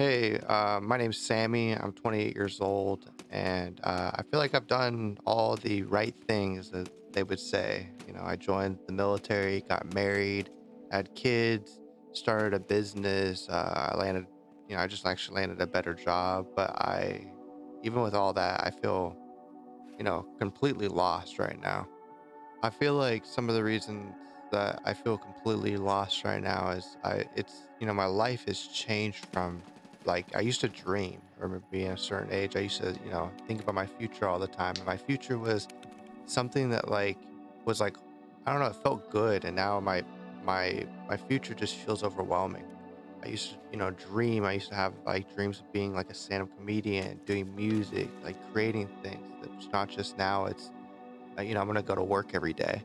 Hey, my name's Sammy. I'm 28 years old, and I feel like I've done all the right things that they would say. I joined the military, got married, had kids, started a business. I landed, I just actually landed a better job. But even with all that, I feel, completely lost right now. I feel like some of the reasons that I feel completely lost right now is my life has changed from like I used to dream. I remember being a certain age. I used to, think about my future all the time. And my future was something that was like, I don't know, it felt good. And now my future just feels overwhelming. I used to, dream. I used to have like dreams of being like a stand-up comedian, doing music, like creating things. It's not just now, it's I'm gonna go to work every day.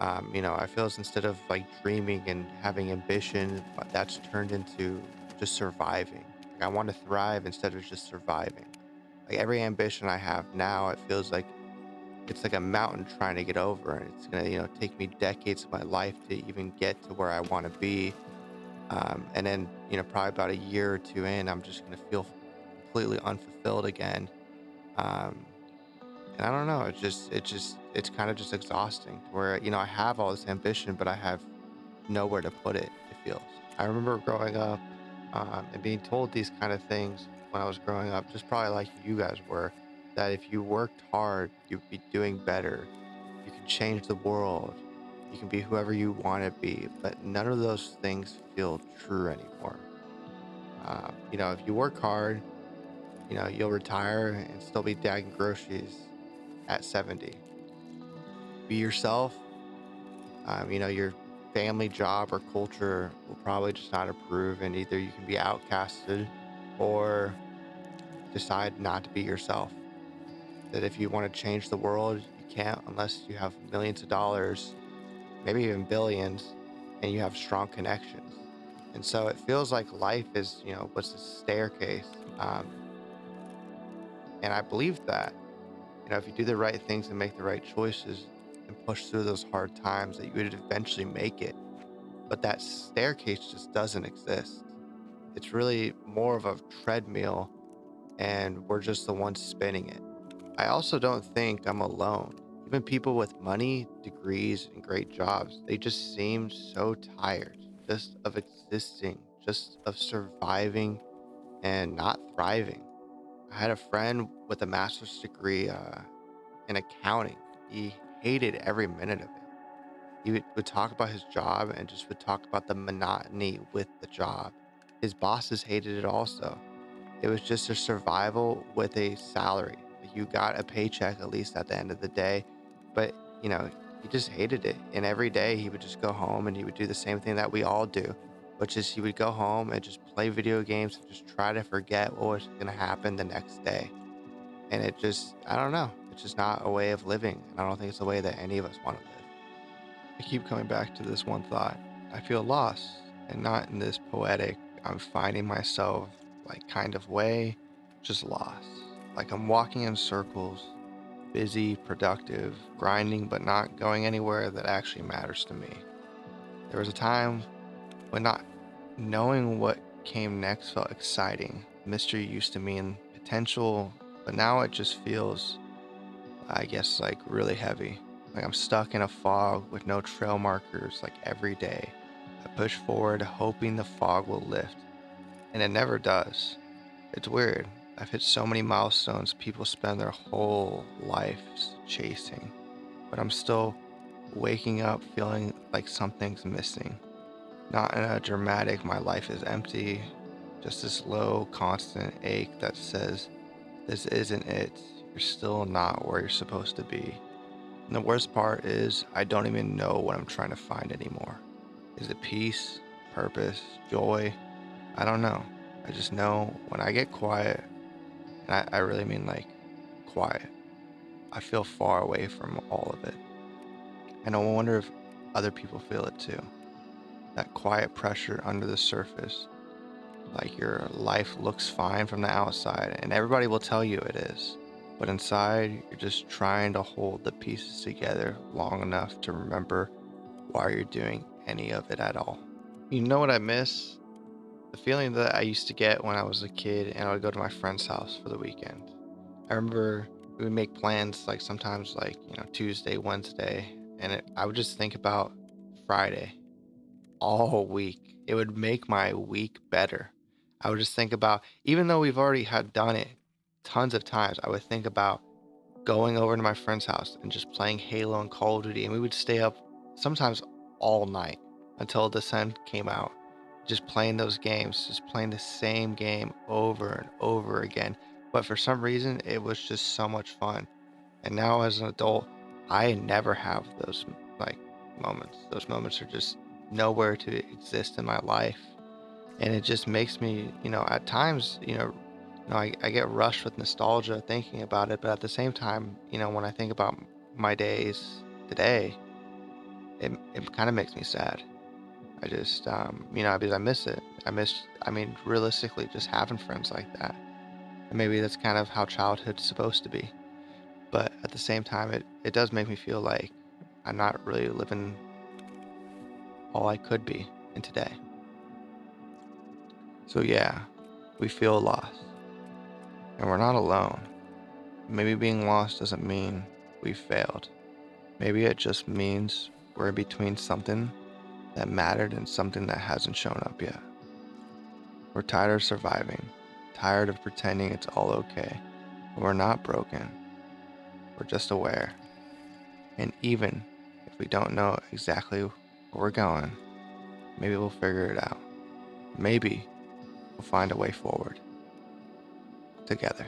I feel as instead of like dreaming and having ambition, that's turned into just surviving. Like I want to thrive instead of just surviving. Like every ambition I have now, it feels like it's like a mountain trying to get over, and it's gonna, take me decades of my life to even get to where I want to be. And then, probably about a year or two in, I'm just gonna feel completely unfulfilled again. Um, and I don't know, it's kind of just exhausting to where, I have all this ambition, but I have nowhere to put it, it feels. I remember growing up and being told these kind of things when I was growing up, just probably like you guys were, that if you worked hard, you'd be doing better. You can change the world. You can be whoever you want to be. But none of those things feel true anymore. If you work hard, you'll retire and still be bagging groceries at 70. Be yourself. Your family, job, or culture will probably just not approve, and either you can be outcasted or decide not to be yourself. That if you want to change the world, you can't unless you have millions of dollars, maybe even billions, and you have strong connections. And so it feels like life is, what's a staircase. And I believe that, if you do the right things and make the right choices and push through those hard times, that you would eventually make it. But that staircase just doesn't exist. It's really more of a treadmill, and we're just the ones spinning it. I also don't think I'm alone. Even people with money, degrees, and great jobs, they just seem so tired just of existing, just of surviving and not thriving. I had a friend with a master's degree in accounting. He hated every minute of it. He would talk about his job and just would talk about the monotony with the job. His bosses hated it also. It was just a survival with a salary. Like you got a paycheck at least at the end of the day, but he just hated it. And every day he would just go home and he would do the same thing that we all do, which is he would go home and just play video games and just try to forget what was going to happen the next day. And I don't know. It's just not a way of living. And I don't think it's a way that any of us want to live. I keep coming back to this one thought. I feel lost, and not in this poetic, I'm finding myself like kind of way, just lost. Like I'm walking in circles, busy, productive, grinding, but not going anywhere that actually matters to me. There was a time when not knowing what came next felt exciting. Mystery used to mean potential, but now it just feels, I guess, like really heavy. Like I'm stuck in a fog with no trail markers, like every day. I push forward, hoping the fog will lift, and it never does. It's weird. I've hit so many milestones people spend their whole lives chasing, but I'm still waking up feeling like something's missing. Not in a dramatic, my life is empty, just this low, constant ache that says, this isn't it. You're still not where you're supposed to be. And the worst part is, I don't even know what I'm trying to find anymore. Is it peace, purpose, joy? I don't know. I just know when I get quiet, and I really mean like quiet, I feel far away from all of it. And I wonder if other people feel it too. That quiet pressure under the surface. Like your life looks fine from the outside, and everybody will tell you it is. But inside, you're just trying to hold the pieces together long enough to remember why you're doing any of it at all. You know what I miss? the feeling that I used to get when I was a kid and I would go to my friend's house for the weekend. I remember we would make plans like sometimes like, Tuesday, Wednesday, and I would just think about Friday all week. It would make my week better. I would just think about, even though we've already had done it tons of times, I would think about going over to my friend's house and just playing Halo and Call of Duty. And we would stay up sometimes all night until the sun came out, just playing those games, just playing the same game over and over again. But for some reason, it was just so much fun. And now as an adult, I never have those like moments. Those moments are just nowhere to exist in my life. And it just makes me, at times, I get rushed with nostalgia thinking about it, but at the same time, when I think about my days today, it kind of makes me sad. I just, because I miss it. I mean, realistically, just having friends like that. And maybe that's kind of how childhood's supposed to be. But at the same time, it does make me feel like I'm not really living all I could be in today. So yeah, we feel lost. And we're not alone. Maybe being lost doesn't mean we failed. Maybe it just means we're between something that mattered and something that hasn't shown up yet. We're tired of surviving, tired of pretending it's all okay. But we're not broken. We're just aware. And even if we don't know exactly where we're going, maybe we'll figure it out. Maybe we'll find a way forward together.